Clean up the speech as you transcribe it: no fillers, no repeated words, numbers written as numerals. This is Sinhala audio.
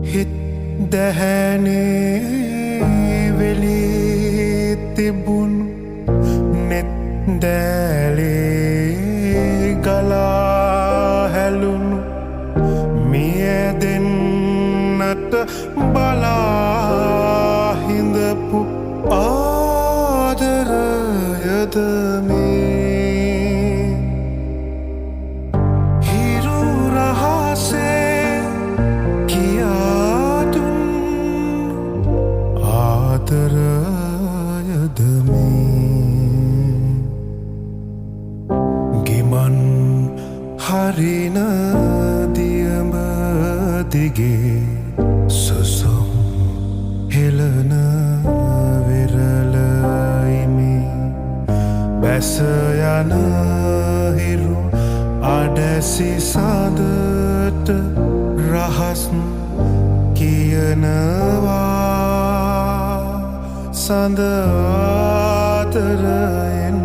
හිත් දැහැනේ වෙලී තිබුණු නෙත් දැලේ ගලා හැලුණු මිය දෙන්නට බලා හිඳපු ආදරයද මේ හිරු රහසේ කියා දුන්නු ආදරයද මේ ගිමන් හරින දියඹ දිගේ සුසුම් හෙළන වෙරළයිමි බැස යන හිරු අඩැසි සඳට රහස් කියනවා සඳ ආදරයෙන්